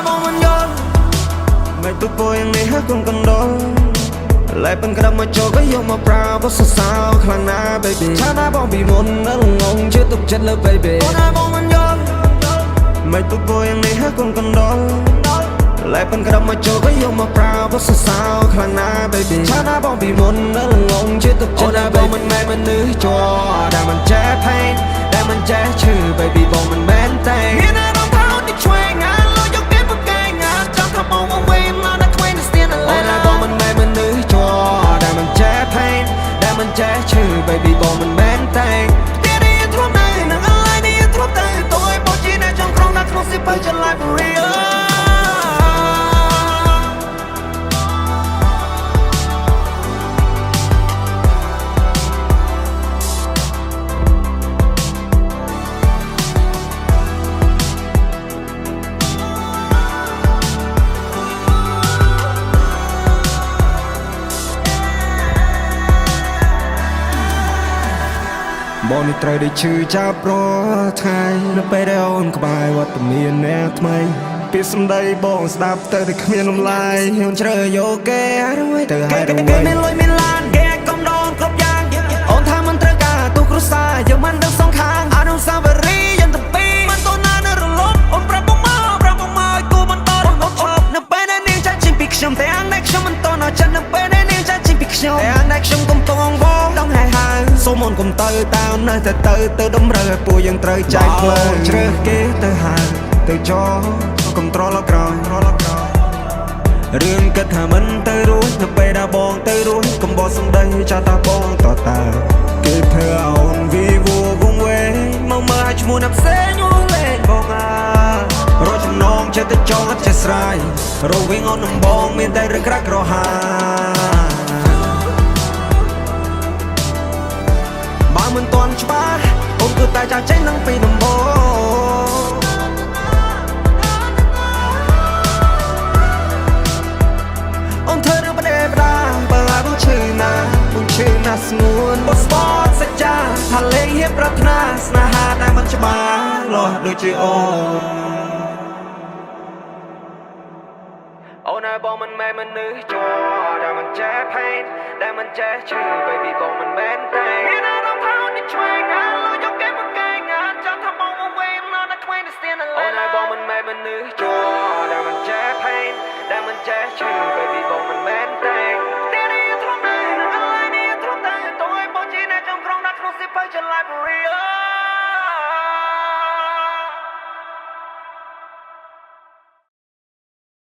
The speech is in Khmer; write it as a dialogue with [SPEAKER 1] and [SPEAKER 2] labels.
[SPEAKER 1] បងមិនយល់មិនទុកពោយ៉ាងនេះហើយគុំកណ្ដោlại bên cái mà cho cái yêu mà brown có sao sao khăng na baby cha na bong bị muôn nó ngông chưa tục chất lớp baby con ai bong anh nhớ mày tụi cô em này hết con đó lại bên cái mà cho cái yêu mà brown có sao sao khăng na baby cha na bong bị muôn nó ngông chưa tục chất lớp baby mình mày mình nữ cho đã mình che pain đã mình che trừ baby bong mình bên tay nghe nó đông tháo đi chơi ngã lo dốc tiếp bước cây ngã trong thầm mong mong về mà đã quên được tiền là bong mình mày mình nữ mình che pain, đã mình che trừ baby bỏ mình bên tay. Tiếc đi yên thuốc này, nắng ăn lại đi yên thuốc tay. Tôi bỏ chi này trong không đã không xếp bay chân lại for real. bọnនេះត្រូវដូចឈឺចាប់ប្រថ្ងៃនៅពេលដែលអូនក្បែរវត្តមានអ្នកថ្មីពាក្យសម្ដីបងស្ដាប់ទៅតែគ្មានលំលាយហ៊ានជ្រើយកគេរួយទៅហើយរួយគេមានលុយមានឡានគេអាចកំដងគ្រប់យ៉ាងអូនថាមិនត្រូវការទូគ្រួសារយើងមិនដឹងសងខាងអនុស្សាវរីយ៍យន្តពីរមិនតូនណានៅរលត់អូនប្រាប់បងមកឲ្យគូបន្តរំលត់ឈប់នៅពេលដែលនាងចាច់ចេញពីខ្ញុំតែអាងដែលខ្ញុំមិនតន់ឲ្យចិត្តនៅពេលដែលនាងចាច់ចេញពីខ្ញុំតែអាងដែលខ្ញុំកំពុងអង្វរដងហើយសូមអូនកុំទៅតាមនៅតែទៅតម្រូវឲ្យពួកយើងត្រូវចែកផ្លូវជ្រើសគេទៅហើយទៅចោកុំត្រឡប់ក្រោយរឿងគិតថាមិនទៅរួចនៅពេលដែលបងទៅរួចកុំបោះសម្ដីចាស់តាបងតើគេធ្វើអូនវីវូវងវែងមកមើលឲ្យឈ្មោះណាប់ផ្សេងអូនលេងបងរកចំណងចិត្តទៅចង់អត់ចេះស្រាយរវិញអូននឹងបងមានតែរឿងក្រាក់ក្រហាមិនទាន់ច្បាស់អូនគឺតែចាចេញនឹងពីដំបូងអូនធ្វើរឿងបដិបដាបើឲ្យបងឈឺណាស់ស្ងួនបោះស្បតសច្ចាថាលេងហៀបប្រាថ្នាស្នេហាតែមិនច្បាស់លាស់ដូចជាអូនឲ្យបងមិនមែនមនុស្សចោដែលមិនចេះ pain ដែលមិនចេះឈឺ baby បងមិនមែនទេមានអារម្មណ៍ថានេះឆ្វេងងាលយកគេមកកែងាចាំថាបងមកវិញនៅតែគ្មានស្ទៀនអូនឲ្យបងមិនមែនមនុស្សចោដែលមិនចេះ pain ដែលមិនចេះឈឺ baby បងមិនមែន